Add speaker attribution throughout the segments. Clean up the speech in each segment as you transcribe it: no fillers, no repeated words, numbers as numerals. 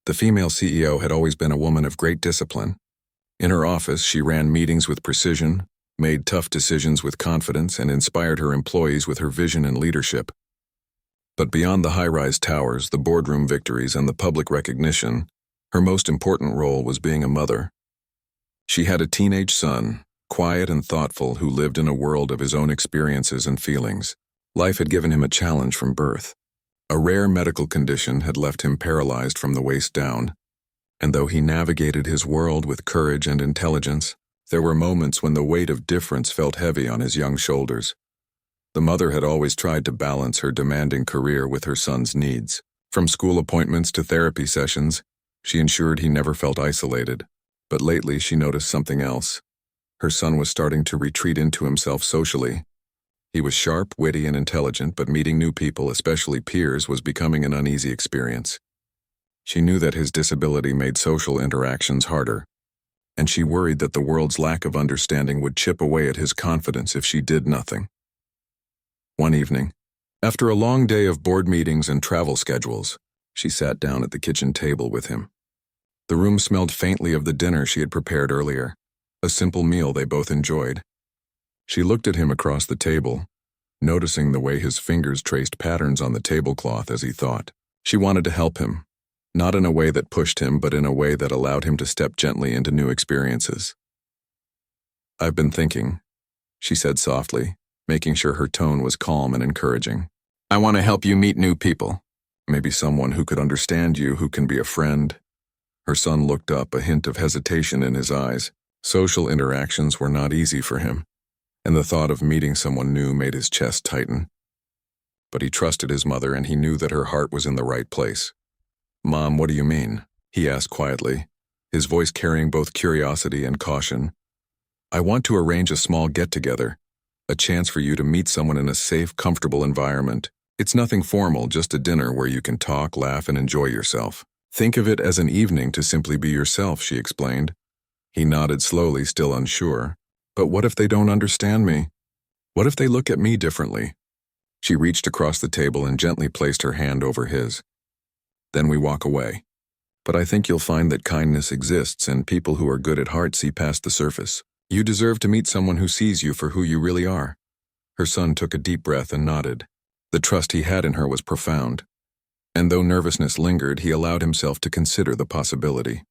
Speaker 1: The female CEO had always been a woman of great discipline. In her office, she ran meetings with precision, made tough decisions with confidence, and inspired her employees with her vision and leadership. But beyond the high-rise towers, the boardroom victories, and the public recognition, her most important role was being a mother. She had a teenage son, quiet and thoughtful, who lived in a world of his own experiences and feelings. Life had given him a challenge from birth. A rare medical condition had left him paralyzed from the waist down, and though he navigated his world with courage and intelligence, there were moments when the weight of difference felt heavy on his young shoulders. The mother had always tried to balance her demanding career with her son's needs. From school appointments to therapy sessions, she ensured he never felt isolated. But lately she noticed something else. Her son was starting to retreat into himself socially. He was sharp, witty, and intelligent, but meeting new people, especially peers, was becoming an uneasy experience. She knew that his disability made social interactions harder, and she worried that the world's lack of understanding would chip away at his confidence if she did nothing. One evening, after a long day of board meetings and travel schedules, she sat down at the kitchen table with him. The room smelled faintly of the dinner she had prepared earlier, a simple meal they both enjoyed. She looked at him across the table, noticing the way his fingers traced patterns on the tablecloth as he thought. She wanted to help him, not in a way that pushed him, but in a way that allowed him to step gently into new experiences. "I've been thinking," she said softly, making sure her tone was calm and encouraging. "I want to help you meet new people. Maybe someone who could understand you, who can be a friend." Her son looked up, a hint of hesitation in his eyes. Social interactions were not easy for him, and the thought of meeting someone new made his chest tighten. But he trusted his mother, and he knew that her heart was in the right place. "Mom, what do you mean?" he asked quietly, his voice carrying both curiosity and caution. "I want to arrange a small get-together, a chance for you to meet someone in a safe, comfortable environment. It's nothing formal, just a dinner where you can talk, laugh, and enjoy yourself. Think of it as an evening to simply be yourself," she explained. He nodded slowly, still unsure. "But what if they don't understand me? What if they look at me differently?" She reached across the table and gently placed her hand over his. "Then we walk away. But I think you'll find that kindness exists, and people who are good at heart see past the surface. You deserve to meet someone who sees you for who you really are." Her son took a deep breath and nodded. The trust he had in her was profound, and though nervousness lingered, he allowed himself to consider the possibility.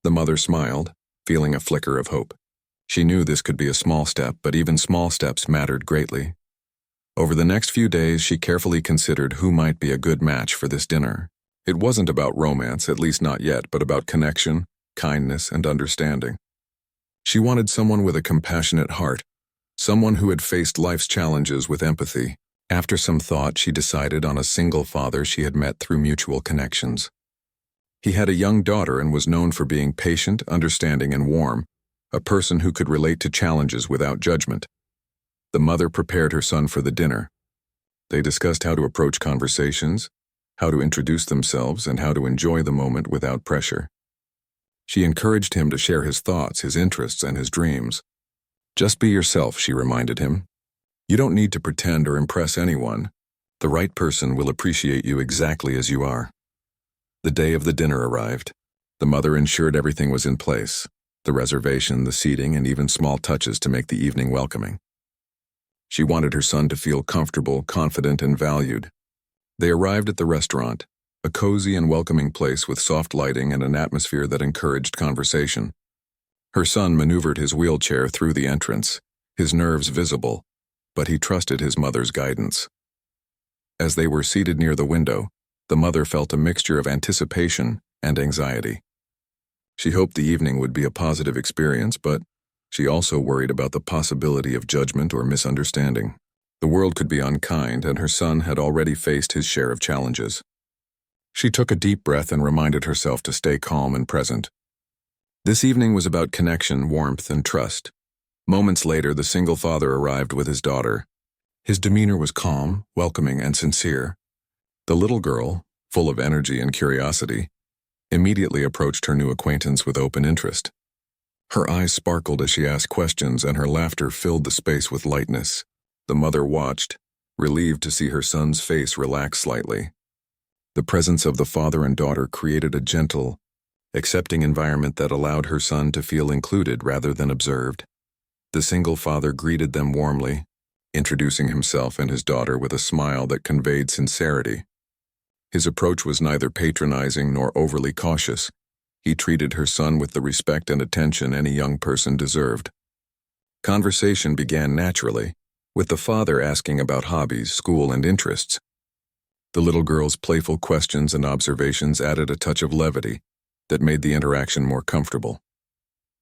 Speaker 1: The mother smiled, feeling a flicker of hope. She knew this could be a small step, but even small steps mattered greatly. Over the next few days, she carefully considered who might be a good match for this dinner. It wasn't about romance, at least not yet, but about connection, kindness, and understanding. She wanted someone with a compassionate heart, someone who had faced life's challenges with empathy. After some thought, she decided on a single father she had met through mutual connections. He had a young daughter and was known for being patient, understanding, and warm, a person who could relate to challenges without judgment. The mother prepared her son for the dinner. They discussed how to approach conversations, how to introduce themselves, and how to enjoy the moment without pressure. She encouraged him to share his thoughts, his interests, and his dreams. "Just be yourself," she reminded him. "You don't need to pretend or impress anyone. The right person will appreciate you exactly as you are." The day of the dinner arrived. The mother ensured everything was in place, the reservation, the seating, and even small touches to make the evening welcoming. She wanted her son to feel comfortable, confident, and valued. They arrived at the restaurant, a cozy and welcoming place with soft lighting and an atmosphere that encouraged conversation. Her son maneuvered his wheelchair through the entrance, his nerves visible, but he trusted his mother's guidance. As they were seated near the window, the mother felt a mixture of anticipation and anxiety. She hoped the evening would be a positive experience, but she also worried about the possibility of judgment or misunderstanding. The world could be unkind, and her son had already faced his share of challenges. She took a deep breath and reminded herself to stay calm and present. This evening was about connection, warmth, and trust. Moments later, the single father arrived with his daughter. His demeanor was calm, welcoming, and sincere. The little girl, full of energy and curiosity, immediately approached her new acquaintance with open interest. Her eyes sparkled as she asked questions, and her laughter filled the space with lightness. The mother watched, relieved to see her son's face relax slightly. The presence of the father and daughter created a gentle, accepting environment that allowed her son to feel included rather than observed. The single father greeted them warmly, introducing himself and his daughter with a smile that conveyed sincerity. His approach was neither patronizing nor overly cautious. He treated her son with the respect and attention any young person deserved. Conversation began naturally, with the father asking about hobbies, school, and interests. The little girl's playful questions and observations added a touch of levity that made the interaction more comfortable.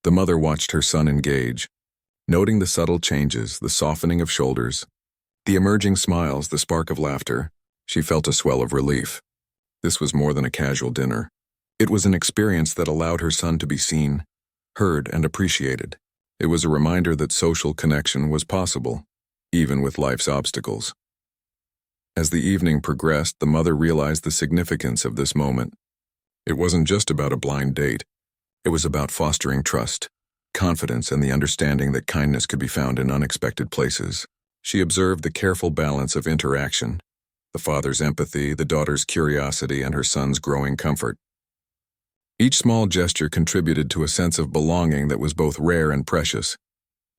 Speaker 1: The mother watched her son engage, noting the subtle changes, the softening of shoulders, the emerging smiles, the spark of laughter. She felt a swell of relief. This was more than a casual dinner. It was an experience that allowed her son to be seen, heard, and appreciated. It was a reminder that social connection was possible, even with life's obstacles. As the evening progressed, the mother realized the significance of this moment. It wasn't just about a blind date. It was about fostering trust, confidence, and the understanding that kindness could be found in unexpected places. She observed the careful balance of interaction, the father's empathy, the daughter's curiosity, and her son's growing comfort. Each small gesture contributed to a sense of belonging that was both rare and precious.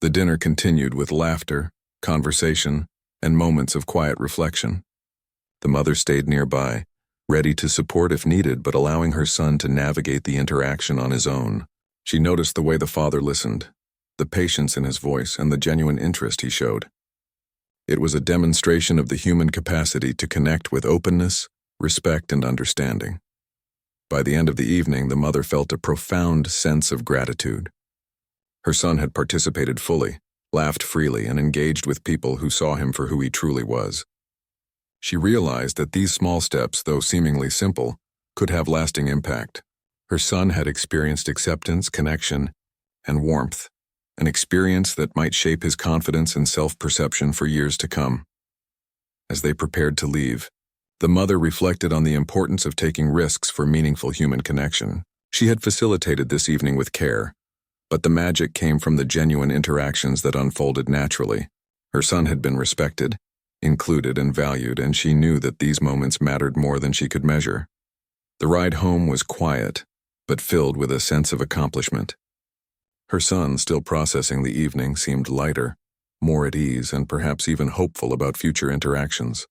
Speaker 1: The dinner continued with laughter, conversation, and moments of quiet reflection. The mother stayed nearby, ready to support if needed, but allowing her son to navigate the interaction on his own. She noticed the way the father listened, the patience in his voice, and the genuine interest he showed. It was a demonstration of the human capacity to connect with openness, respect, and understanding. By the end of the evening, the mother felt a profound sense of gratitude. Her son had participated fully, laughed freely, and engaged with people who saw him for who he truly was. She realized that these small steps, though seemingly simple, could have lasting impact. Her son had experienced acceptance, connection, and warmth, an experience that might shape his confidence and self-perception for years to come. As they prepared to leave, the mother reflected on the importance of taking risks for meaningful human connection. She had facilitated this evening with care, but the magic came from the genuine interactions that unfolded naturally. Her son had been respected, included, and valued, and she knew that these moments mattered more than she could measure. The ride home was quiet, but filled with a sense of accomplishment. Her son, still processing the evening, seemed lighter, more at ease, and perhaps even hopeful about future interactions.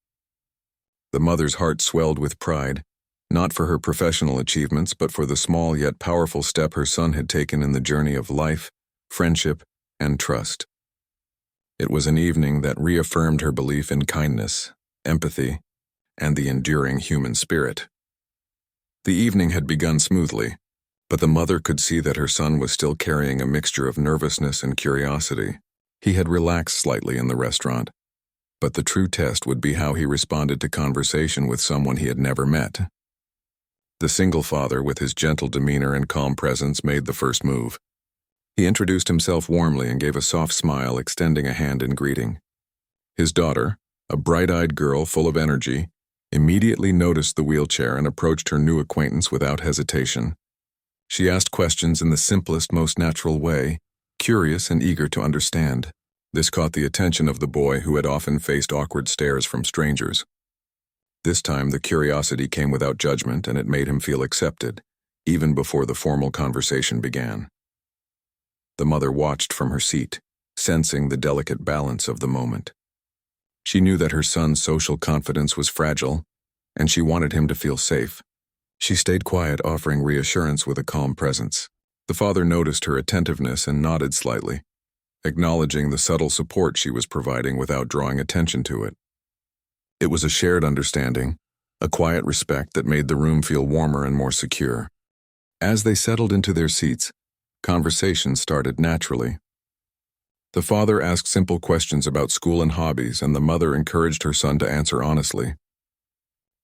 Speaker 1: The mother's heart swelled with pride, not for her professional achievements, but for the small yet powerful step her son had taken in the journey of life, friendship, and trust. It was an evening that reaffirmed her belief in kindness, empathy, and the enduring human spirit. The evening had begun smoothly, but the mother could see that her son was still carrying a mixture of nervousness and curiosity. He had relaxed slightly in the restaurant, but the true test would be how he responded to conversation with someone he had never met. The single father, with his gentle demeanor and calm presence, made the first move. He introduced himself warmly and gave a soft smile, extending a hand in greeting. His daughter, a bright-eyed girl full of energy, immediately noticed the wheelchair and approached her new acquaintance without hesitation. She asked questions in the simplest, most natural way, curious and eager to understand. This caught the attention of the boy, who had often faced awkward stares from strangers. This time, the curiosity came without judgment, and it made him feel accepted, even before the formal conversation began. The mother watched from her seat, sensing the delicate balance of the moment. She knew that her son's social confidence was fragile, and she wanted him to feel safe. She stayed quiet, offering reassurance with a calm presence. The father noticed her attentiveness and nodded slightly, acknowledging the subtle support she was providing without drawing attention to it. It was a shared understanding, a quiet respect that made the room feel warmer and more secure. As they settled into their seats, conversation started naturally. The father asked simple questions about school and hobbies, and the mother encouraged her son to answer honestly.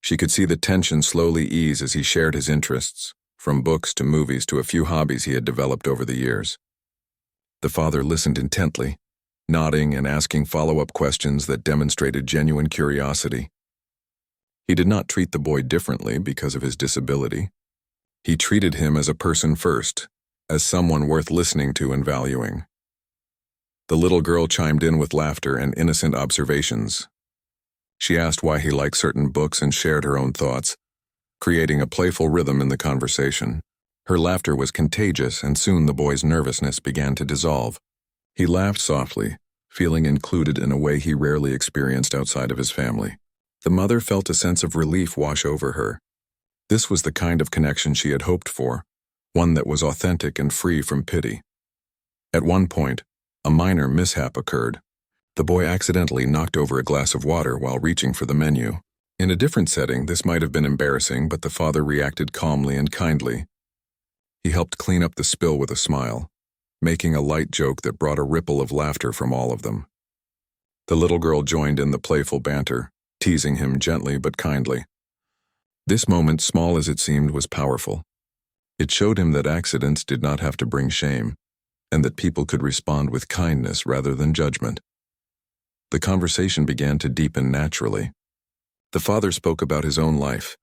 Speaker 1: She could see the tension slowly ease as he shared his interests, from books to movies to a few hobbies he had developed over the years. The father listened intently, nodding and asking follow-up questions that demonstrated genuine curiosity. He did not treat the boy differently because of his disability. He treated him as a person first, as someone worth listening to and valuing. The little girl chimed in with laughter and innocent observations. She asked why he liked certain books and shared her own thoughts, creating a playful rhythm in the conversation. Her laughter was contagious, and soon the boy's nervousness began to dissolve. He laughed softly, feeling included in a way he rarely experienced outside of his family. The mother felt a sense of relief wash over her. This was the kind of connection she had hoped for, one that was authentic and free from pity. At one point, a minor mishap occurred. The boy accidentally knocked over a glass of water while reaching for the menu. In a different setting, this might have been embarrassing, but the father reacted calmly and kindly. He helped clean up the spill with a smile, making a light joke that brought a ripple of laughter from all of them. The little girl joined in the playful banter, teasing him gently but kindly. This moment, small as it seemed, was powerful. It showed him that accidents did not have to bring shame, and that people could respond with kindness rather than judgment. The conversation began to deepen naturally. The father spoke about his own life,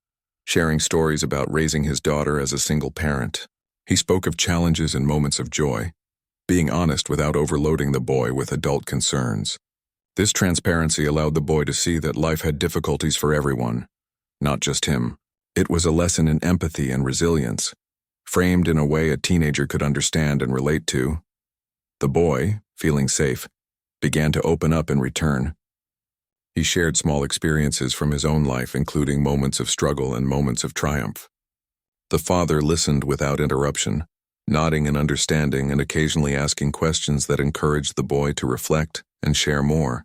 Speaker 1: sharing stories about raising his daughter as a single parent. He spoke of challenges and moments of joy, being honest without overloading the boy with adult concerns. This transparency allowed the boy to see that life had difficulties for everyone, not just him. It was a lesson in empathy and resilience, framed in a way a teenager could understand and relate to. The boy, feeling safe, began to open up in return. He shared small experiences from his own life, including moments of struggle and moments of triumph. The father listened without interruption, nodding in understanding and occasionally asking questions that encouraged the boy to reflect and share more.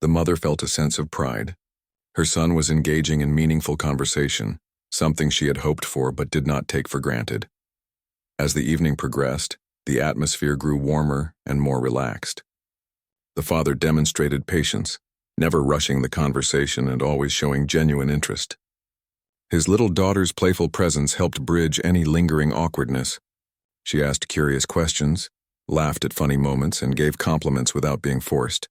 Speaker 1: The mother felt a sense of pride. Her son was engaging in meaningful conversation, something she had hoped for but did not take for granted. As the evening progressed, the atmosphere grew warmer and more relaxed. The father demonstrated patience, never rushing the conversation and always showing genuine interest. His little daughter's playful presence helped bridge any lingering awkwardness. She asked curious questions, laughed at funny moments, and gave compliments without being forced.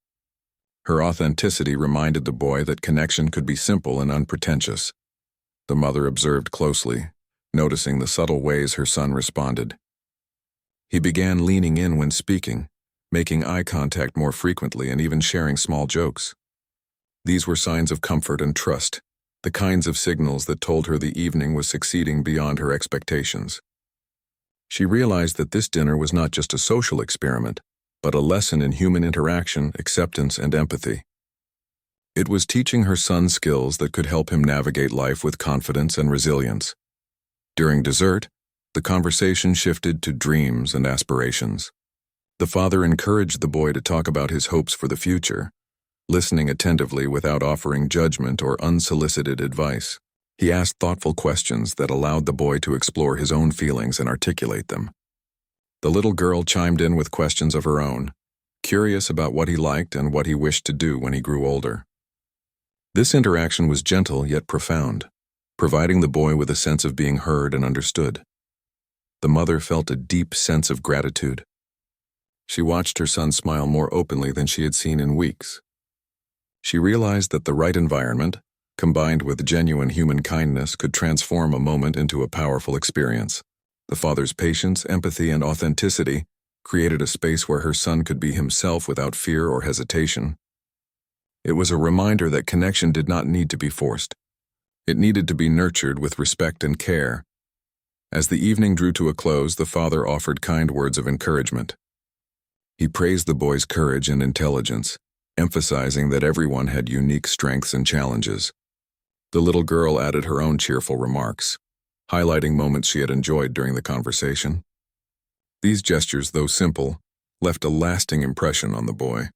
Speaker 1: Her authenticity reminded the boy that connection could be simple and unpretentious. The mother observed closely, noticing the subtle ways her son responded. He began leaning in when speaking, making eye contact more frequently and even sharing small jokes. These were signs of comfort and trust, the kinds of signals that told her the evening was succeeding beyond her expectations. She realized that this dinner was not just a social experiment, but a lesson in human interaction, acceptance, and empathy. It was teaching her son skills that could help him navigate life with confidence and resilience. During dessert, the conversation shifted to dreams and aspirations. The father encouraged the boy to talk about his hopes for the future, listening attentively without offering judgment or unsolicited advice. He asked thoughtful questions that allowed the boy to explore his own feelings and articulate them. The little girl chimed in with questions of her own, curious about what he liked and what he wished to do when he grew older. This interaction was gentle yet profound, providing the boy with a sense of being heard and understood. The mother felt a deep sense of gratitude. She watched her son smile more openly than she had seen in weeks. She realized that the right environment, combined with genuine human kindness, could transform a moment into a powerful experience. The father's patience, empathy, and authenticity created a space where her son could be himself without fear or hesitation. It was a reminder that connection did not need to be forced. It needed to be nurtured with respect and care. As the evening drew to a close, the father offered kind words of encouragement. He praised the boy's courage and intelligence, emphasizing that everyone had unique strengths and challenges. The little girl added her own cheerful remarks, highlighting moments she had enjoyed during the conversation. These gestures, though simple, left a lasting impression on the boy.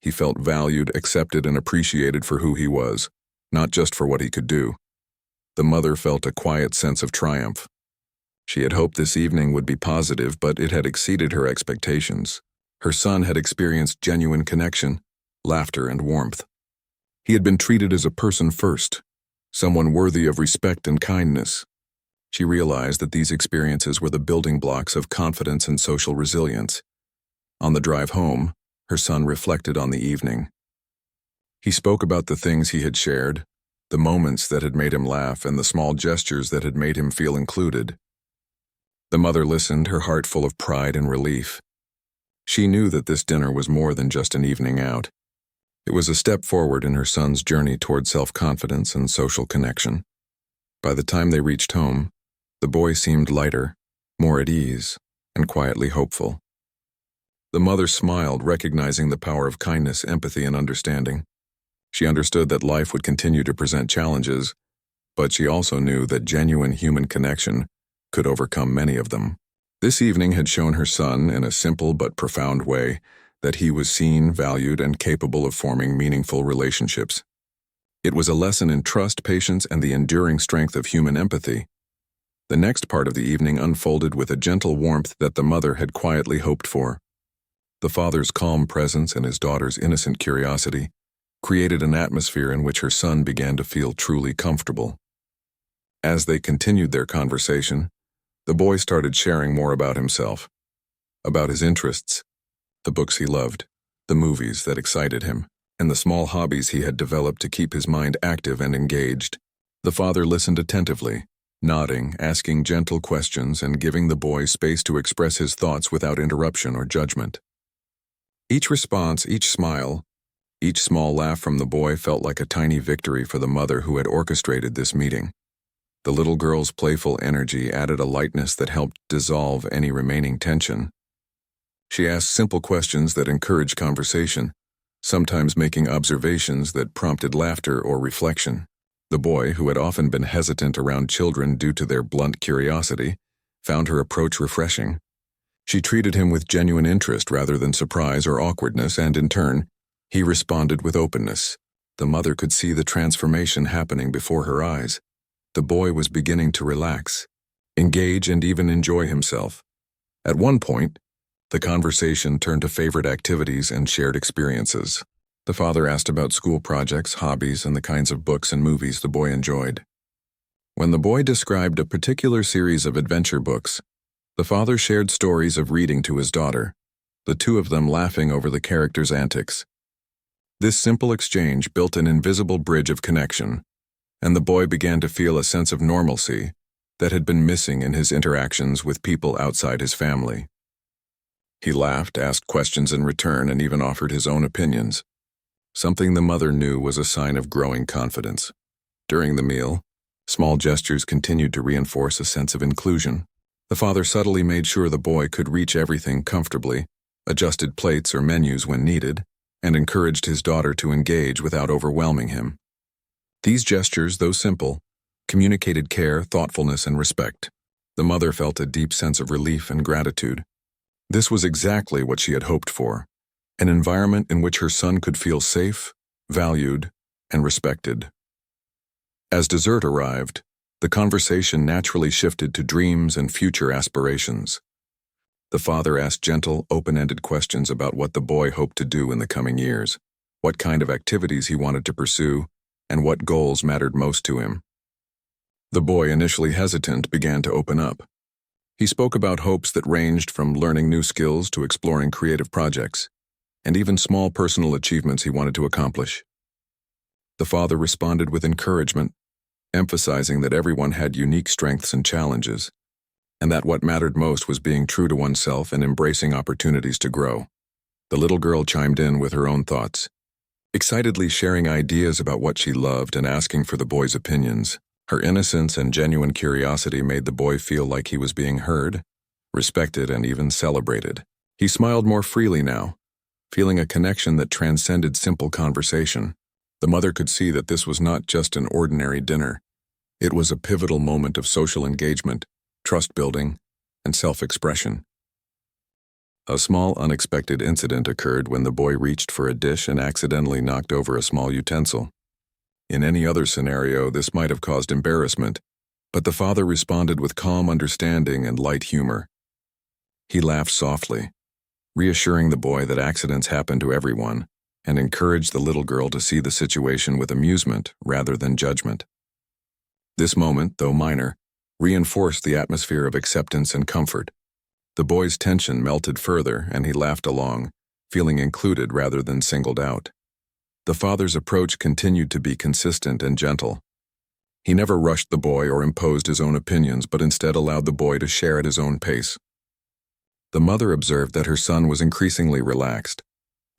Speaker 1: He felt valued, accepted, and appreciated for who he was, not just for what he could do. The mother felt a quiet sense of triumph. She had hoped this evening would be positive, but it had exceeded her expectations. Her son had experienced genuine connection, laughter, and warmth. He had been treated as a person first, someone worthy of respect and kindness. She realized that these experiences were the building blocks of confidence and social resilience. On the drive home, her son reflected on the evening. He spoke about the things he had shared, the moments that had made him laugh, and the small gestures that had made him feel included. The mother listened, her heart full of pride and relief. She knew that this dinner was more than just an evening out. It was a step forward in her son's journey toward self-confidence and social connection. By the time they reached home, the boy seemed lighter, more at ease, and quietly hopeful. The mother smiled, recognizing the power of kindness, empathy, and understanding. She understood that life would continue to present challenges, but she also knew that genuine human connection could overcome many of them. This evening had shown her son, in a simple but profound way, that he was seen, valued, and capable of forming meaningful relationships. It was a lesson in trust, patience, and the enduring strength of human empathy. The next part of the evening unfolded with a gentle warmth that the mother had quietly hoped for. The father's calm presence and his daughter's innocent curiosity created an atmosphere in which her son began to feel truly comfortable. As they continued their conversation, the boy started sharing more about himself, about his interests, the books he loved, the movies that excited him, and the small hobbies he had developed to keep his mind active and engaged. The father listened attentively, nodding, asking gentle questions, and giving the boy space to express his thoughts without interruption or judgment. Each response, each smile, each small laugh from the boy felt like a tiny victory for the mother who had orchestrated this meeting. The little girl's playful energy added a lightness that helped dissolve any remaining tension. She asked simple questions that encouraged conversation, sometimes making observations that prompted laughter or reflection. The boy, who had often been hesitant around children due to their blunt curiosity, found her approach refreshing. She treated him with genuine interest rather than surprise or awkwardness, and in turn, he responded with openness. The mother could see the transformation happening before her eyes. The boy was beginning to relax, engage, and even enjoy himself. At one point, the conversation turned to favorite activities and shared experiences. The father asked about school projects, hobbies, and the kinds of books and movies the boy enjoyed. When the boy described a particular series of adventure books, the father shared stories of reading to his daughter, the two of them laughing over the characters' antics. This simple exchange built an invisible bridge of connection, and the boy began to feel a sense of normalcy that had been missing in his interactions with people outside his family. He laughed, asked questions in return, and even offered his own opinions, something the mother knew was a sign of growing confidence. During the meal, small gestures continued to reinforce a sense of inclusion. The father subtly made sure the boy could reach everything comfortably, adjusted plates or menus when needed, and encouraged his daughter to engage without overwhelming him. These gestures, though simple, communicated care, thoughtfulness, and respect. The mother felt a deep sense of relief and gratitude. This was exactly what she had hoped for, an environment in which her son could feel safe, valued, and respected. As dessert arrived, the conversation naturally shifted to dreams and future aspirations. The father asked gentle, open-ended questions about what the boy hoped to do in the coming years, what kind of activities he wanted to pursue, and what goals mattered most to him. The boy, initially hesitant, began to open up. He spoke about hopes that ranged from learning new skills to exploring creative projects, and even small personal achievements he wanted to accomplish. The father responded with encouragement, emphasizing that everyone had unique strengths and challenges, and that what mattered most was being true to oneself and embracing opportunities to grow. The little girl chimed in with her own thoughts, excitedly sharing ideas about what she loved and asking for the boy's opinions. Her innocence and genuine curiosity made the boy feel like he was being heard, respected, and even celebrated. He smiled more freely now, feeling a connection that transcended simple conversation. The mother could see that this was not just an ordinary dinner. It was a pivotal moment of social engagement, trust-building, and self-expression. A small, unexpected incident occurred when the boy reached for a dish and accidentally knocked over a small utensil. In any other scenario, this might have caused embarrassment, but the father responded with calm understanding and light humor. He laughed softly, reassuring the boy that accidents happen to everyone, and encouraged the little girl to see the situation with amusement rather than judgment. This moment, though minor, reinforced the atmosphere of acceptance and comfort. The boy's tension melted further, and he laughed along, feeling included rather than singled out. The father's approach continued to be consistent and gentle. He never rushed the boy or imposed his own opinions, but instead allowed the boy to share at his own pace. The mother observed that her son was increasingly relaxed,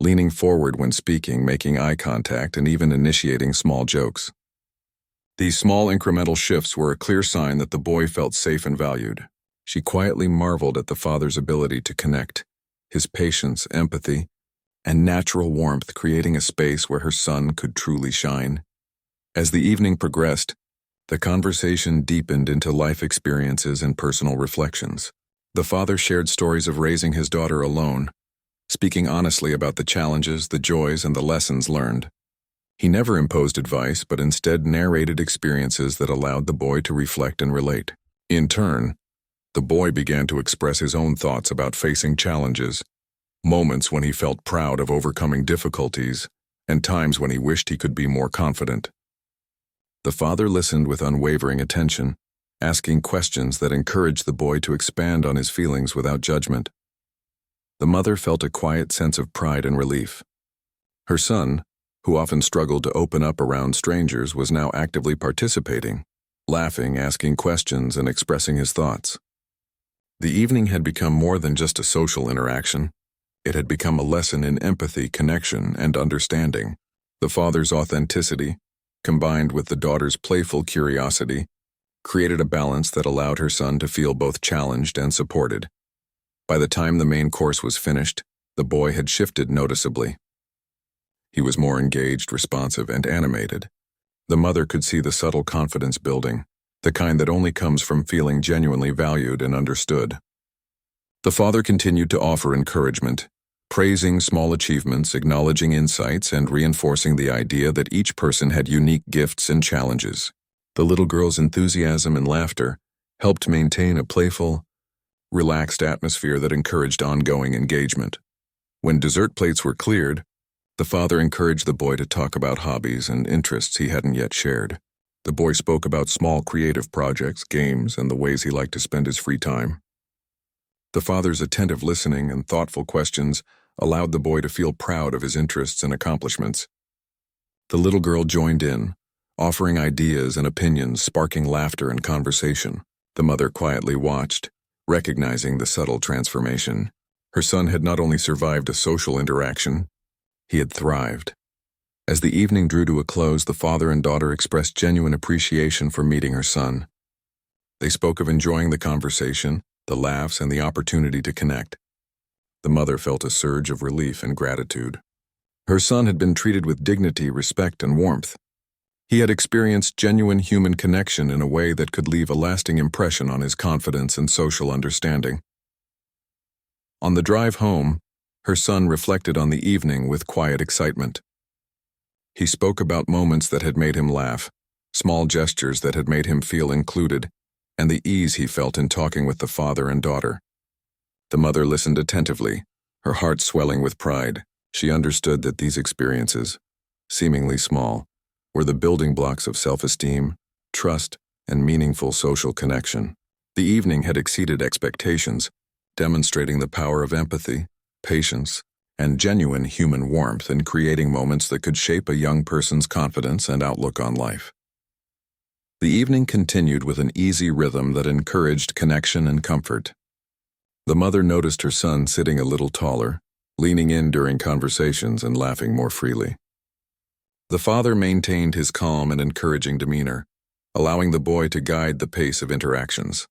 Speaker 1: leaning forward when speaking, making eye contact, and even initiating small jokes. These small incremental shifts were a clear sign that the boy felt safe and valued. She quietly marveled at the father's ability to connect, his patience, empathy, and natural warmth creating a space where her son could truly shine. As the evening progressed, the conversation deepened into life experiences and personal reflections. The father shared stories of raising his daughter alone, speaking honestly about the challenges, the joys, and the lessons learned. He never imposed advice, but instead narrated experiences that allowed the boy to reflect and relate. In turn, the boy began to express his own thoughts about facing challenges, moments when he felt proud of overcoming difficulties, and times when he wished he could be more confident. The father listened with unwavering attention, asking questions that encouraged the boy to expand on his feelings without judgment. The mother felt a quiet sense of pride and relief. Her son, who often struggled to open up around strangers, was now actively participating, laughing, asking questions, and expressing his thoughts. The evening had become more than just a social interaction. It had become a lesson in empathy, connection, and understanding. The father's authenticity, combined with the daughter's playful curiosity, created a balance that allowed her son to feel both challenged and supported. By the time the main course was finished, the boy had shifted noticeably. He was more engaged, responsive, and animated. The mother could see the subtle confidence building, the kind that only comes from feeling genuinely valued and understood. The father continued to offer encouragement, praising small achievements, acknowledging insights, and reinforcing the idea that each person had unique gifts and challenges. The little girl's enthusiasm and laughter helped maintain a playful, relaxed atmosphere that encouraged ongoing engagement. When dessert plates were cleared, the father encouraged the boy to talk about hobbies and interests he hadn't yet shared. The boy spoke about small creative projects, games, and the ways he liked to spend his free time. The father's attentive listening and thoughtful questions allowed the boy to feel proud of his interests and accomplishments. The little girl joined in, offering ideas and opinions, sparking laughter and conversation. The mother quietly watched, recognizing the subtle transformation. Her son had not only survived a social interaction, he had thrived. As the evening drew to a close, the father and daughter expressed genuine appreciation for meeting her son. They spoke of enjoying the conversation, the laughs, and the opportunity to connect. The mother felt a surge of relief and gratitude. Her son had been treated with dignity, respect, and warmth. He had experienced genuine human connection in a way that could leave a lasting impression on his confidence and social understanding. On the drive home, her son reflected on the evening with quiet excitement. He spoke about moments that had made him laugh, small gestures that had made him feel included, and the ease he felt in talking with the father and daughter. The mother listened attentively, her heart swelling with pride. She understood that these experiences, seemingly small, were the building blocks of self-esteem, trust, and meaningful social connection. The evening had exceeded expectations, demonstrating the power of empathy, patience, and genuine human warmth in creating moments that could shape a young person's confidence and outlook on life. The evening continued with an easy rhythm that encouraged connection and comfort. The mother noticed her son sitting a little taller, leaning in during conversations and laughing more freely. The father maintained his calm and encouraging demeanor, allowing the boy to guide the pace of interactions.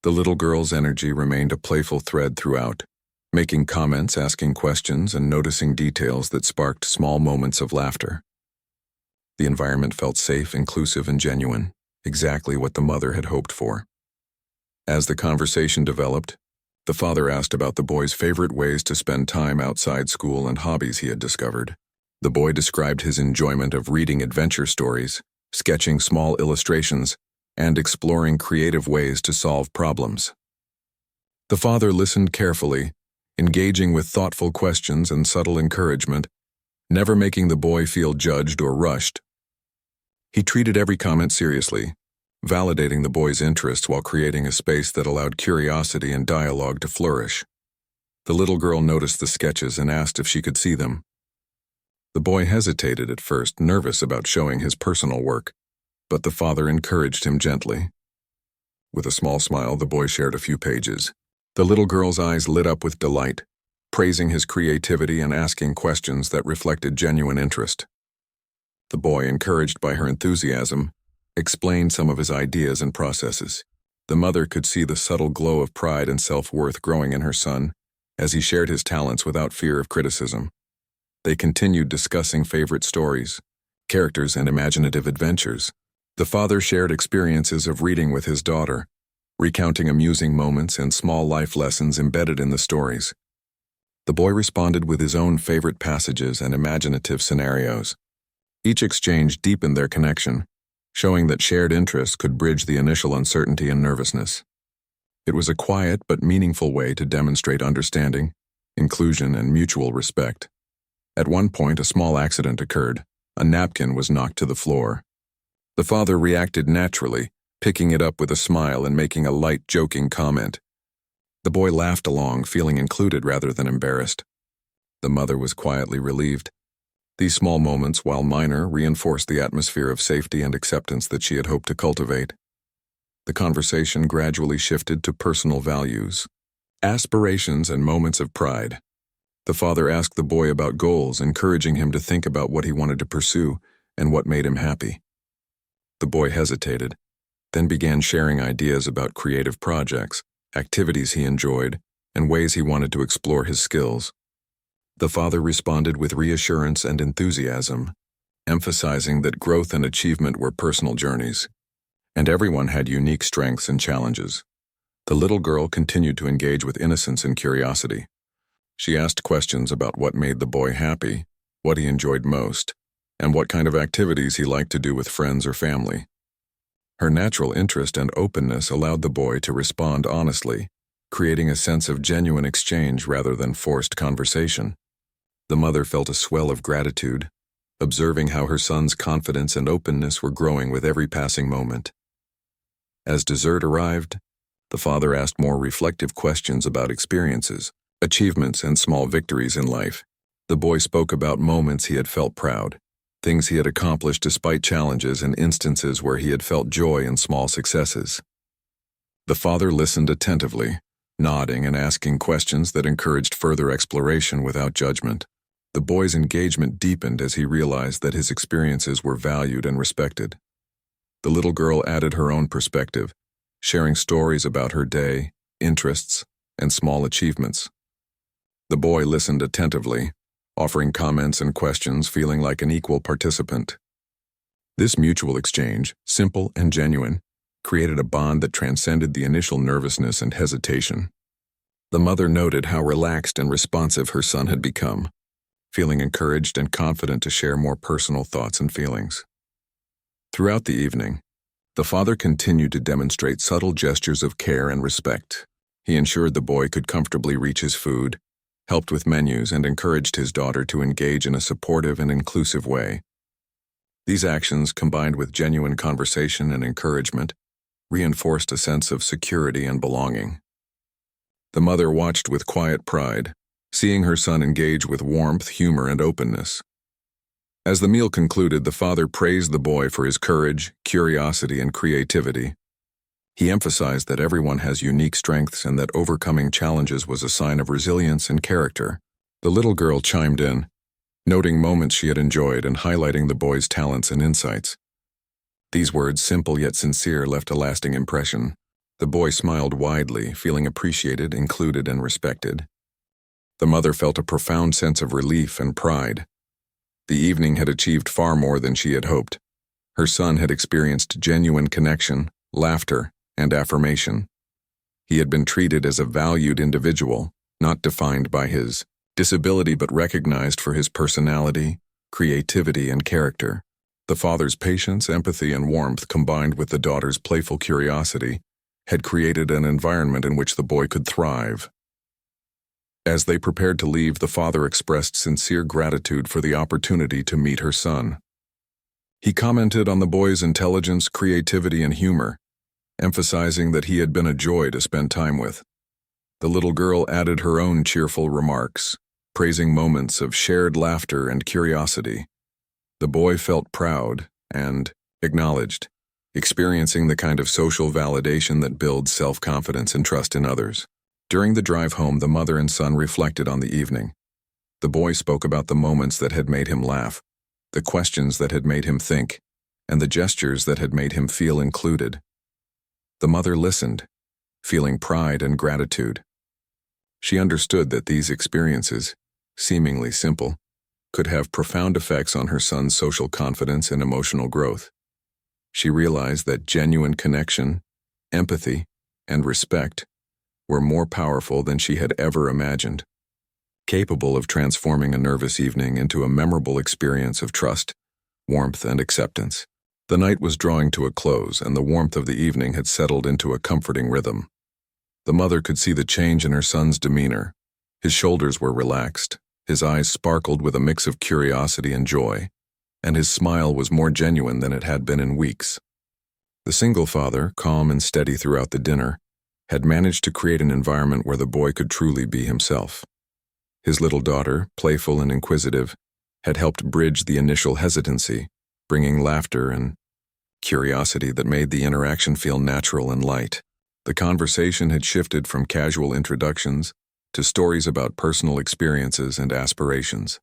Speaker 1: The little girl's energy remained a playful thread throughout, making comments, asking questions, and noticing details that sparked small moments of laughter. The environment felt safe, inclusive, and genuine, exactly what the mother had hoped for. As the conversation developed, the father asked about the boy's favorite ways to spend time outside school and hobbies he had discovered. The boy described his enjoyment of reading adventure stories, sketching small illustrations, and exploring creative ways to solve problems. The father listened carefully, engaging with thoughtful questions and subtle encouragement, never making the boy feel judged or rushed. He treated every comment seriously, validating the boy's interests while creating a space that allowed curiosity and dialogue to flourish. The little girl noticed the sketches and asked if she could see them. The boy hesitated at first, nervous about showing his personal work, but the father encouraged him gently. With a small smile, the boy shared a few pages. The little girl's eyes lit up with delight, praising his creativity and asking questions that reflected genuine interest. The boy, encouraged by her enthusiasm, explained some of his ideas and processes. The mother could see the subtle glow of pride and self-worth growing in her son as he shared his talents without fear of criticism. They continued discussing favorite stories, characters, and imaginative adventures. The father shared experiences of reading with his daughter, recounting amusing moments and small life lessons embedded in the stories. The boy responded with his own favorite passages and imaginative scenarios. Each exchange deepened their connection, showing that shared interests could bridge the initial uncertainty and nervousness. It was a quiet but meaningful way to demonstrate understanding, inclusion, and mutual respect. At one point, a small accident occurred. A napkin was knocked to the floor. The father reacted naturally, picking it up with a smile and making a light, joking comment. The boy laughed along, feeling included rather than embarrassed. The mother was quietly relieved. These small moments, while minor, reinforced the atmosphere of safety and acceptance that she had hoped to cultivate. The conversation gradually shifted to personal values, aspirations, and moments of pride. The father asked the boy about goals, encouraging him to think about what he wanted to pursue and what made him happy. The boy hesitated, then began sharing ideas about creative projects, activities he enjoyed, and ways he wanted to explore his skills. The father responded with reassurance and enthusiasm, emphasizing that growth and achievement were personal journeys, and everyone had unique strengths and challenges. The little girl continued to engage with innocence and curiosity. She asked questions about what made the boy happy, what he enjoyed most, and what kind of activities he liked to do with friends or family. Her natural interest and openness allowed the boy to respond honestly, creating a sense of genuine exchange rather than forced conversation. The mother felt a swell of gratitude, observing how her son's confidence and openness were growing with every passing moment. As dessert arrived, the father asked more reflective questions about experiences, achievements, and small victories in life. The boy spoke about moments he had felt proud, things he had accomplished despite challenges, and instances where he had felt joy in small successes. The father listened attentively, nodding and asking questions that encouraged further exploration without judgment. The boy's engagement deepened as he realized that his experiences were valued and respected. The little girl added her own perspective, sharing stories about her day, interests, and small achievements. The boy listened attentively, offering comments and questions, feeling like an equal participant. This mutual exchange, simple and genuine, created a bond that transcended the initial nervousness and hesitation. The mother noted how relaxed and responsive her son had become, feeling encouraged and confident to share more personal thoughts and feelings. Throughout the evening, the father continued to demonstrate subtle gestures of care and respect. He ensured the boy could comfortably reach his food, helped with menus, and encouraged his daughter to engage in a supportive and inclusive way. These actions, combined with genuine conversation and encouragement, reinforced a sense of security and belonging. The mother watched with quiet pride, seeing her son engage with warmth, humor, and openness. As the meal concluded, the father praised the boy for his courage, curiosity, and creativity. He emphasized that everyone has unique strengths and that overcoming challenges was a sign of resilience and character. The little girl chimed in, noting moments she had enjoyed and highlighting the boy's talents and insights. These words, simple yet sincere, left a lasting impression. The boy smiled widely, feeling appreciated, included, and respected. The mother felt a profound sense of relief and pride. The evening had achieved far more than she had hoped. Her son had experienced genuine connection, laughter, and affirmation. He had been treated as a valued individual, not defined by his disability but recognized for his personality, creativity, and character. The father's patience, empathy, and warmth, combined with the daughter's playful curiosity, had created an environment in which the boy could thrive. As they prepared to leave, the father expressed sincere gratitude for the opportunity to meet her son. He commented on the boy's intelligence, creativity, and humor, emphasizing that he had been a joy to spend time with. The little girl added her own cheerful remarks, praising moments of shared laughter and curiosity. The boy felt proud and acknowledged, experiencing the kind of social validation that builds self-confidence and trust in others. During the drive home, the mother and son reflected on the evening. The boy spoke about the moments that had made him laugh, the questions that had made him think, and the gestures that had made him feel included. The mother listened, feeling pride and gratitude. She understood that these experiences, seemingly simple, could have profound effects on her son's social confidence and emotional growth. She realized that genuine connection, empathy, and respect were more powerful than she had ever imagined, capable of transforming a nervous evening into a memorable experience of trust, warmth, and acceptance. The night was drawing to a close, and the warmth of the evening had settled into a comforting rhythm. The mother could see the change in her son's demeanor. His shoulders were relaxed, his eyes sparkled with a mix of curiosity and joy, and his smile was more genuine than it had been in weeks. The single father, calm and steady throughout the dinner, had managed to create an environment where the boy could truly be himself. His little daughter, playful and inquisitive, had helped bridge the initial hesitancy, bringing laughter and curiosity that made the interaction feel natural and light. The conversation had shifted from casual introductions to stories about personal experiences and aspirations.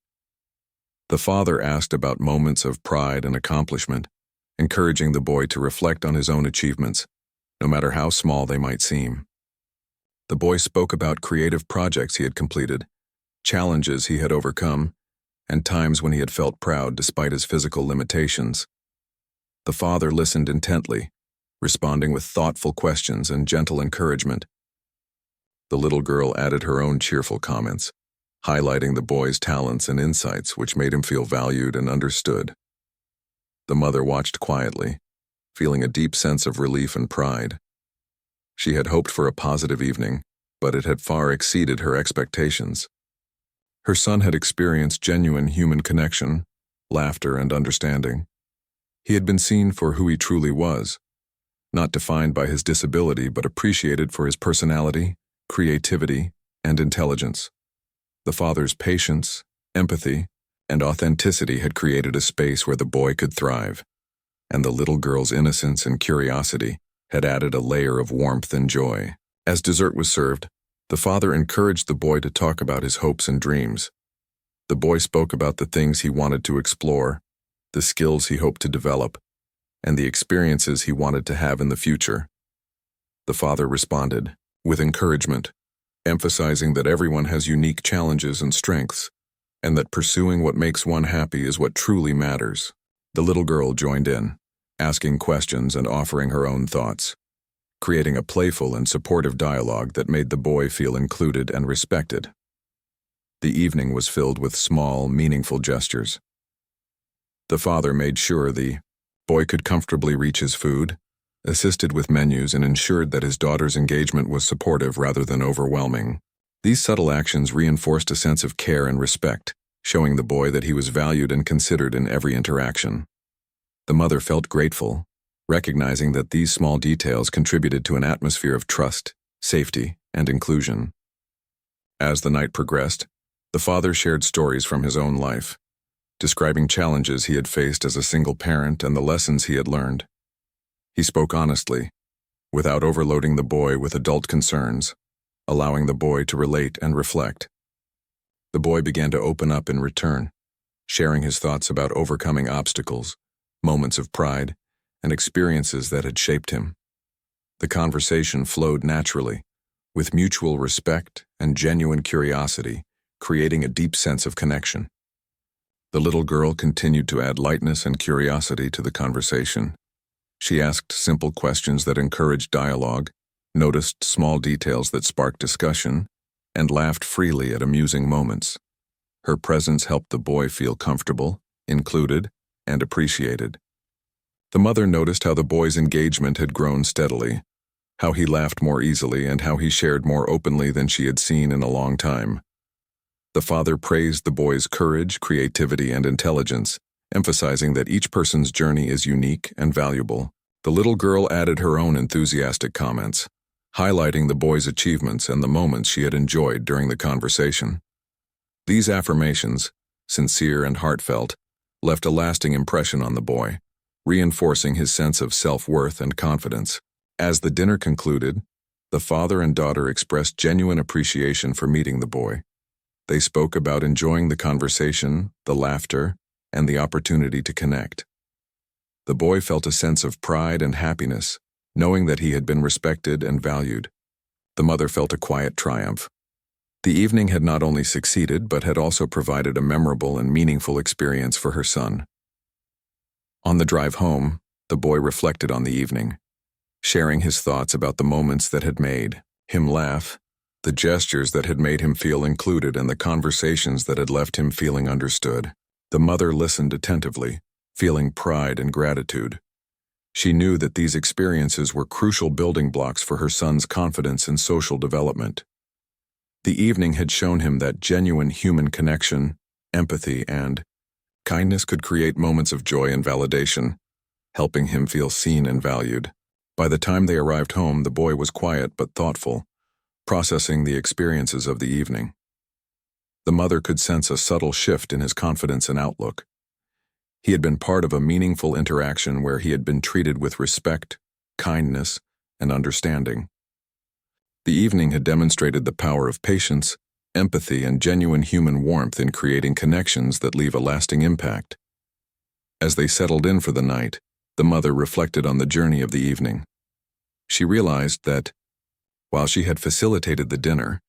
Speaker 1: The father asked about moments of pride and accomplishment, encouraging the boy to reflect on his own achievements, no matter how small they might seem. The boy spoke about creative projects he had completed, challenges he had overcome, and times when he had felt proud despite his physical limitations. The father listened intently, responding with thoughtful questions and gentle encouragement. The little girl added her own cheerful comments, highlighting the boy's talents and insights, which made him feel valued and understood. The mother watched quietly, feeling a deep sense of relief and pride. She had hoped for a positive evening, but it had far exceeded her expectations. Her son had experienced genuine human connection, laughter, and understanding. He had been seen for who he truly was, not defined by his disability but appreciated for his personality, creativity, and intelligence. The father's patience, empathy, and authenticity had created a space where the boy could thrive, and the little girl's innocence and curiosity had added a layer of warmth and joy. As dessert was served, the father encouraged the boy to talk about his hopes and dreams. The boy spoke about the things he wanted to explore, the skills he hoped to develop, and the experiences he wanted to have in the future. The father responded with encouragement, emphasizing that everyone has unique challenges and strengths, and that pursuing what makes one happy is what truly matters. The little girl joined in, asking questions and offering her own thoughts, creating a playful and supportive dialogue that made the boy feel included and respected. The evening was filled with small, meaningful gestures. The father made sure the boy could comfortably reach his food, assisted with menus, and ensured that his daughter's engagement was supportive rather than overwhelming. These subtle actions reinforced a sense of care and respect, showing the boy that he was valued and considered in every interaction. The mother felt grateful, recognizing that these small details contributed to an atmosphere of trust, safety, and inclusion. As the night progressed, the father shared stories from his own life, describing challenges he had faced as a single parent and the lessons he had learned. He spoke honestly, without overloading the boy with adult concerns, allowing the boy to relate and reflect. The boy began to open up in return, sharing his thoughts about overcoming obstacles, moments of pride, and experiences that had shaped him. The conversation flowed naturally, with mutual respect and genuine curiosity, creating a deep sense of connection. The little girl continued to add lightness and curiosity to the conversation. She asked simple questions that encouraged dialogue, noticed small details that sparked discussion, and laughed freely at amusing moments. Her presence helped the boy feel comfortable, included, and appreciated. The mother noticed how the boy's engagement had grown steadily, how he laughed more easily, and how he shared more openly than she had seen in a long time. The father praised the boy's courage, creativity, and intelligence, emphasizing that each person's journey is unique and valuable. The little girl added her own enthusiastic comments, highlighting the boy's achievements and the moments she had enjoyed during the conversation. These affirmations, sincere and heartfelt, left a lasting impression on the boy, reinforcing his sense of self-worth and confidence. As the dinner concluded, the father and daughter expressed genuine appreciation for meeting the boy. They spoke about enjoying the conversation, the laughter, and the opportunity to connect. The boy felt a sense of pride and happiness, knowing that he had been respected and valued. The mother felt a quiet triumph. The evening had not only succeeded but had also provided a memorable and meaningful experience for her son. On the drive home, the boy reflected on the evening, sharing his thoughts about the moments that had made him laugh, the gestures that had made him feel included, and the conversations that had left him feeling understood. The mother listened attentively, feeling pride and gratitude. She knew that these experiences were crucial building blocks for her son's confidence and social development. The evening had shown him that genuine human connection, empathy, and kindness could create moments of joy and validation, helping him feel seen and valued. By the time they arrived home, the boy was quiet but thoughtful, processing the experiences of the evening. The mother could sense a subtle shift in his confidence and outlook. He had been part of a meaningful interaction where he had been treated with respect, kindness, and understanding. The evening had demonstrated the power of patience, empathy, and genuine human warmth in creating connections that leave a lasting impact. As they settled in for the night, the mother reflected on the journey of the evening. She realized that, while she had facilitated the dinner,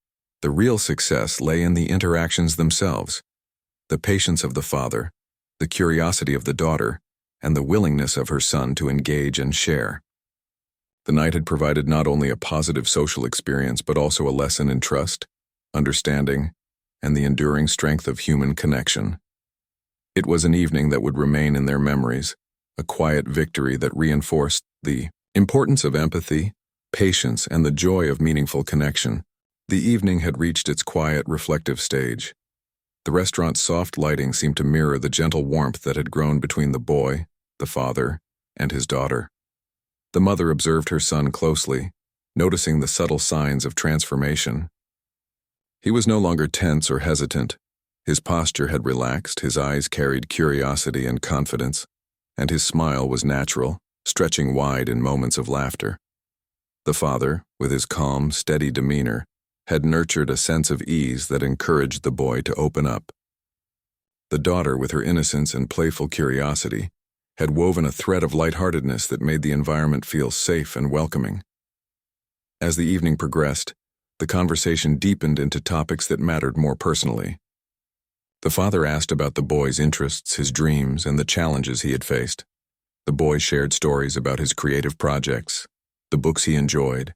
Speaker 1: the real success lay in the interactions themselves, the patience of the father, the curiosity of the daughter, and the willingness of her son to engage and share. The night had provided not only a positive social experience but also a lesson in trust, understanding, and the enduring strength of human connection. It was an evening that would remain in their memories, a quiet victory that reinforced the importance of empathy, patience, and the joy of meaningful connection. The evening had reached its quiet, reflective stage. The restaurant's soft lighting seemed to mirror the gentle warmth that had grown between the boy, the father, and his daughter. The mother observed her son closely, noticing the subtle signs of transformation. He was no longer tense or hesitant. His posture had relaxed, his eyes carried curiosity and confidence, and his smile was natural, stretching wide in moments of laughter. The father, with his calm, steady demeanor, had nurtured a sense of ease that encouraged the boy to open up. The daughter, with her innocence and playful curiosity, had woven a thread of lightheartedness that made the environment feel safe and welcoming. As the evening progressed, the conversation deepened into topics that mattered more personally. The father asked about the boy's interests, his dreams, and the challenges he had faced. The boy shared stories about his creative projects, the books he enjoyed,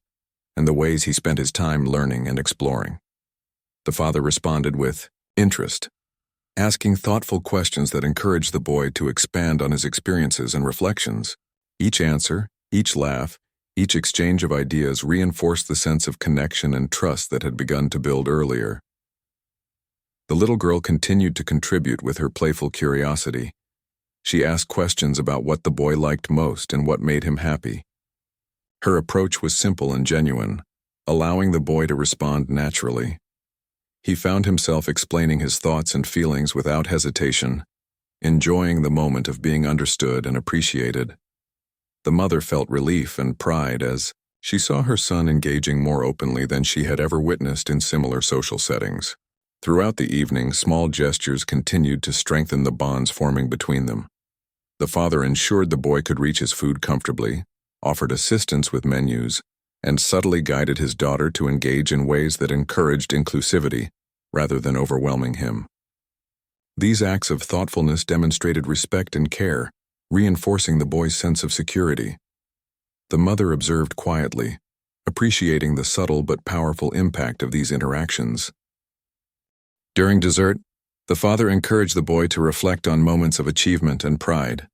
Speaker 1: and the ways he spent his time learning and exploring. The father responded with interest, asking thoughtful questions that encouraged the boy to expand on his experiences and reflections. Each answer, each laugh, each exchange of ideas reinforced the sense of connection and trust that had begun to build earlier. The little girl continued to contribute with her playful curiosity. She asked questions about what the boy liked most and what made him happy. Her approach was simple and genuine, allowing the boy to respond naturally. He found himself explaining his thoughts and feelings without hesitation, enjoying the moment of being understood and appreciated. The mother felt relief and pride as she saw her son engaging more openly than she had ever witnessed in similar social settings. Throughout the evening, small gestures continued to strengthen the bonds forming between them. The father ensured the boy could reach his food comfortably, offered assistance with menus, and subtly guided his daughter to engage in ways that encouraged inclusivity rather than overwhelming him. These acts of thoughtfulness demonstrated respect and care, reinforcing the boy's sense of security. The mother observed quietly, appreciating the subtle but powerful impact of these interactions. During dessert, the father encouraged the boy to reflect on moments of achievement and pride.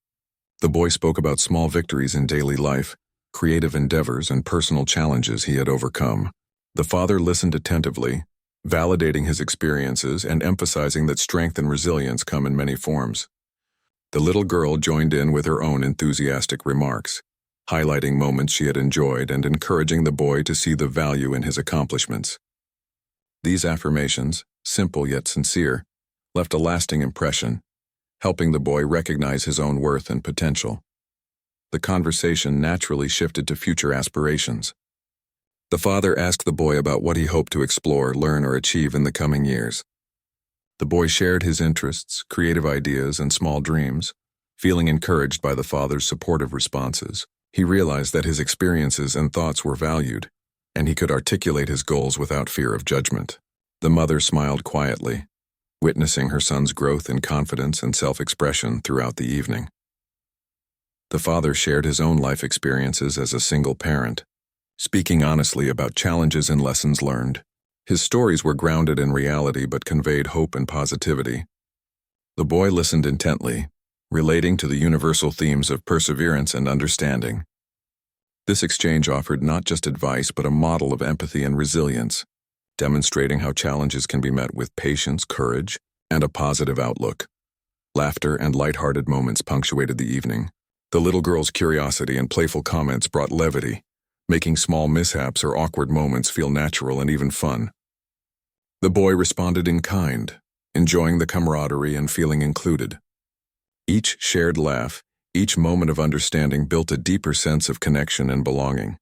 Speaker 1: The boy spoke about small victories in daily life, creative endeavors, and personal challenges he had overcome. The father listened attentively, validating his experiences and emphasizing that strength and resilience come in many forms. The little girl joined in with her own enthusiastic remarks, highlighting moments she had enjoyed and encouraging the boy to see the value in his accomplishments. These affirmations, simple yet sincere, left a lasting impression, helping the boy recognize his own worth and potential. The conversation naturally shifted to future aspirations. The father asked the boy about what he hoped to explore, learn, or achieve in the coming years. The boy shared his interests, creative ideas, and small dreams, feeling encouraged by the father's supportive responses. He realized that his experiences and thoughts were valued, and he could articulate his goals without fear of judgment. The mother smiled quietly, witnessing her son's growth in confidence and self-expression throughout the evening. The father shared his own life experiences as a single parent, speaking honestly about challenges and lessons learned. His stories were grounded in reality but conveyed hope and positivity. The boy listened intently, relating to the universal themes of perseverance and understanding. This exchange offered not just advice but a model of empathy and resilience, demonstrating how challenges can be met with patience, courage, and a positive outlook. Laughter and lighthearted moments punctuated the evening. The little girl's curiosity and playful comments brought levity, making small mishaps or awkward moments feel natural and even fun. The boy responded in kind, enjoying the camaraderie and feeling included. Each shared laugh, each moment of understanding built a deeper sense of connection and belonging.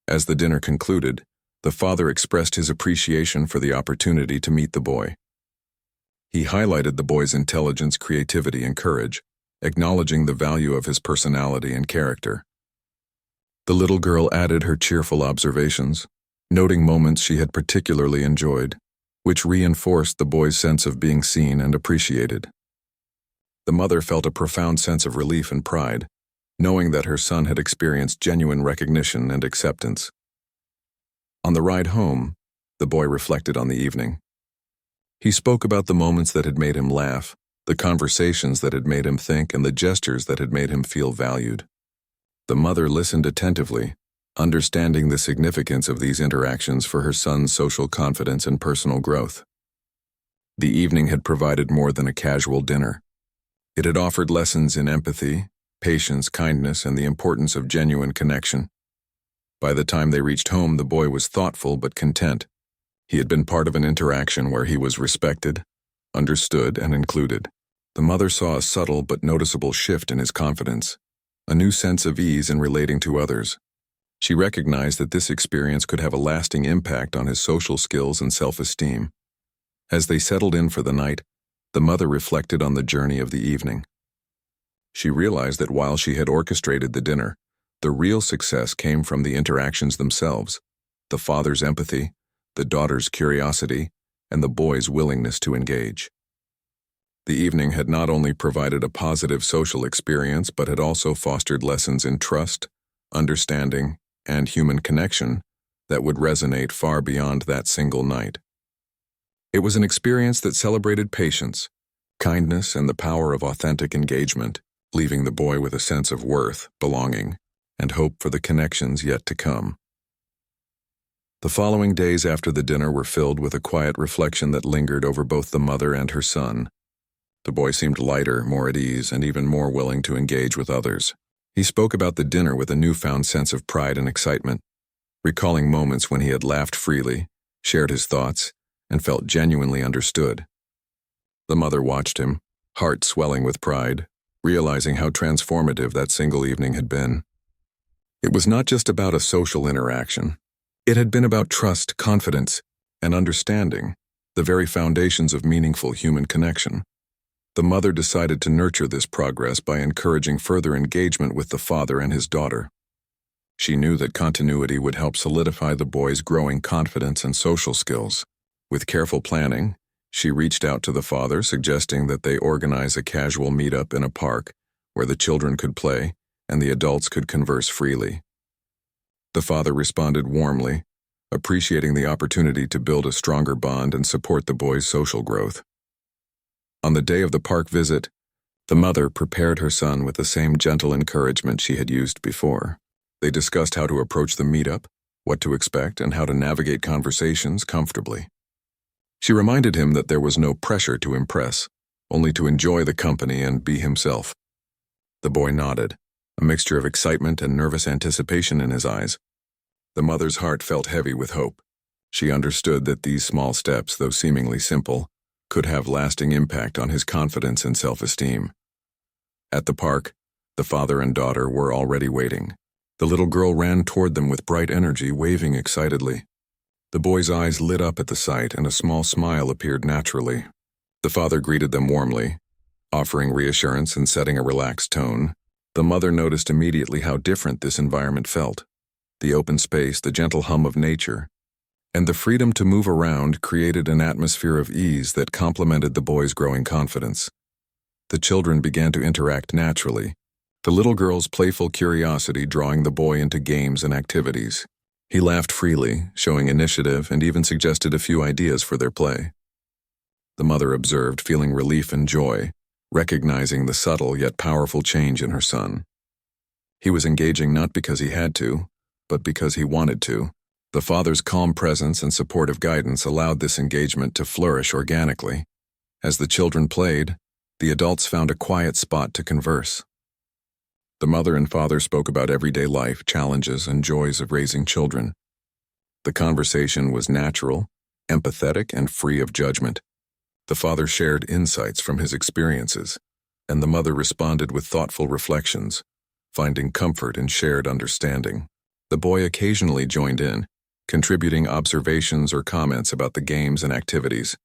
Speaker 1: As the dinner concluded, the father expressed his appreciation for the opportunity to meet the boy. He highlighted the boy's intelligence, creativity, and courage, acknowledging the value of his personality and character. The little girl added her cheerful observations, noting moments she had particularly enjoyed, which reinforced the boy's sense of being seen and appreciated. The mother felt a profound sense of relief and pride, knowing that her son had experienced genuine recognition and acceptance. On the ride home, the boy reflected on the evening. He spoke about the moments that had made him laugh, the conversations that had made him think, and the gestures that had made him feel valued. The mother listened attentively, understanding the significance of these interactions for her son's social confidence and personal growth. The evening had provided more than a casual dinner. It had offered lessons in empathy, patience, kindness, and the importance of genuine connection. By the time they reached home, the boy was thoughtful but content. He had been part of an interaction where he was respected, understood, and included. The mother saw a subtle but noticeable shift in his confidence, a new sense of ease in relating to others. She recognized that this experience could have a lasting impact on his social skills and self-esteem. As they settled in for the night, the mother reflected on the journey of the evening. She realized that while she had orchestrated the dinner, the real success came from the interactions themselves, the father's empathy, the daughter's curiosity, and the boy's willingness to engage. The evening had not only provided a positive social experience but had also fostered lessons in trust, understanding, and human connection that would resonate far beyond that single night. It was an experience that celebrated patience, kindness, and the power of authentic engagement, leaving the boy with a sense of worth, belonging, and hope for the connections yet to come. The following days after the dinner were filled with a quiet reflection that lingered over both the mother and her son. The boy seemed lighter, more at ease, and even more willing to engage with others. He spoke about the dinner with a newfound sense of pride and excitement, recalling moments when he had laughed freely, shared his thoughts, and felt genuinely understood. The mother watched him, heart swelling with pride, realizing how transformative that single evening had been. It was not just about a social interaction. It had been about trust, confidence, and understanding, the very foundations of meaningful human connection. The mother decided to nurture this progress by encouraging further engagement with the father and his daughter. She knew that continuity would help solidify the boy's growing confidence and social skills. With careful planning, she reached out to the father, suggesting that they organize a casual meetup in a park where the children could play and the adults could converse freely. The father responded warmly, appreciating the opportunity to build a stronger bond and support the boy's social growth. On the day of the park visit, the mother prepared her son with the same gentle encouragement she had used before. They discussed how to approach the meetup, what to expect, and how to navigate conversations comfortably. She reminded him that there was no pressure to impress, only to enjoy the company and be himself. The boy nodded, a mixture of excitement and nervous anticipation in his eyes. The mother's heart felt heavy with hope. She understood that these small steps, though seemingly simple, could have lasting impact on his confidence and self-esteem. At the park, the father and daughter were already waiting. The little girl ran toward them with bright energy, waving excitedly. The boy's eyes lit up at the sight, and a small smile appeared naturally. The father greeted them warmly, offering reassurance and setting a relaxed tone. The mother noticed immediately how different this environment felt. The open space, the gentle hum of nature, and the freedom to move around created an atmosphere of ease that complemented the boy's growing confidence. The children began to interact naturally, the little girl's playful curiosity drawing the boy into games and activities. He laughed freely, showing initiative, and even suggested a few ideas for their play. The mother observed, feeling relief and joy, recognizing the subtle yet powerful change in her son. He was engaging not because he had to, but because he wanted to. The father's calm presence and supportive guidance allowed this engagement to flourish organically. As the children played, the adults found a quiet spot to converse. The mother and father spoke about everyday life, challenges, and joys of raising children. The conversation was natural, empathetic, and free of judgment. The father shared insights from his experiences, and the mother responded with thoughtful reflections, finding comfort in shared understanding. The boy occasionally joined in, contributing observations or comments about the games and activities.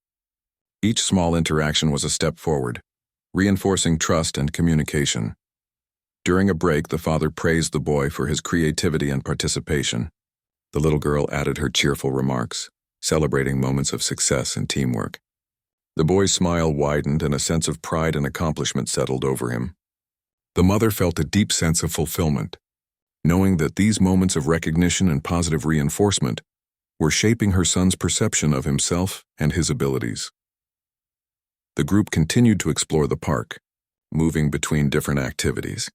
Speaker 1: Each small interaction was a step forward, reinforcing trust and communication. During a break, the father praised the boy for his creativity and participation. The little girl added her cheerful remarks, celebrating moments of success and teamwork. The boy's smile widened and a sense of pride and accomplishment settled over him. The mother felt a deep sense of fulfillment, knowing that these moments of recognition and positive reinforcement were shaping her son's perception of himself and his abilities. The group continued to explore the park, moving between different activities.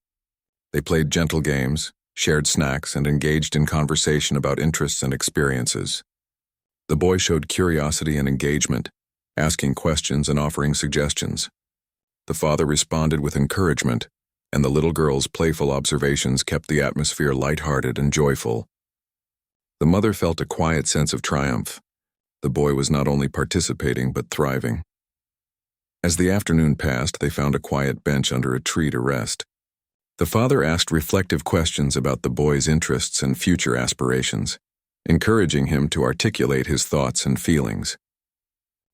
Speaker 1: They played gentle games, shared snacks, and engaged in conversation about interests and experiences. The boy showed curiosity and engagement, asking questions and offering suggestions. The father responded with encouragement, and the little girl's playful observations kept the atmosphere lighthearted and joyful. The mother felt a quiet sense of triumph. The boy was not only participating but thriving. As the afternoon passed, they found a quiet bench under a tree to rest. The father asked reflective questions about the boy's interests and future aspirations, encouraging him to articulate his thoughts and feelings.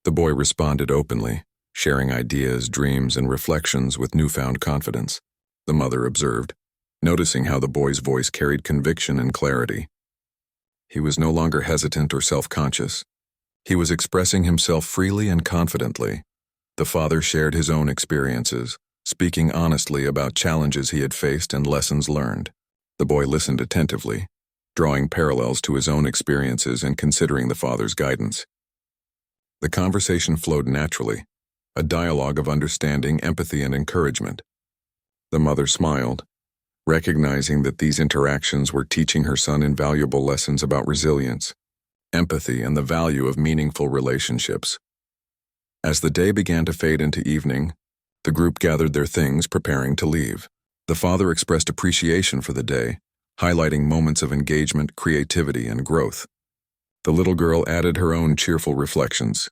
Speaker 1: The boy responded openly, sharing ideas, dreams, and reflections with newfound confidence. The mother observed, noticing how the boy's voice carried conviction and clarity. He was no longer hesitant or self-conscious. He was expressing himself freely and confidently. The father shared his own experiences, speaking honestly about challenges he had faced and lessons learned. The boy listened attentively, drawing parallels to his own experiences and considering the father's guidance. The conversation flowed naturally, a dialogue of understanding, empathy, and encouragement. The mother smiled, recognizing that these interactions were teaching her son invaluable lessons about resilience, empathy, and the value of meaningful relationships. As the day began to fade into evening, the group gathered their things, preparing to leave. The father expressed appreciation for the day, highlighting moments of engagement, creativity, and growth. The little girl added her own cheerful reflections,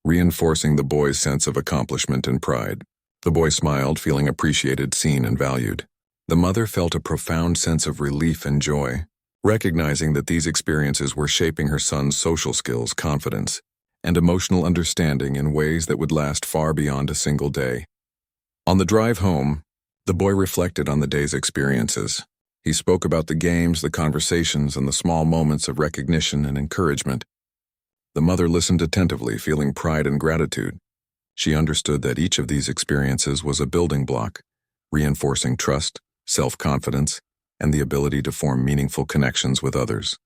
Speaker 1: reinforcing the boy's sense of accomplishment and pride. The boy smiled, feeling appreciated, seen, and valued. The mother felt a profound sense of relief and joy, recognizing that these experiences were shaping her son's social skills, confidence, and emotional understanding in ways that would last far beyond a single day. On the drive home, the boy reflected on the day's experiences. He spoke about the games, the conversations, and the small moments of recognition and encouragement. The mother listened attentively, feeling pride and gratitude. She understood that each of these experiences was a building block, reinforcing trust, self-confidence, and the ability to form meaningful connections with others.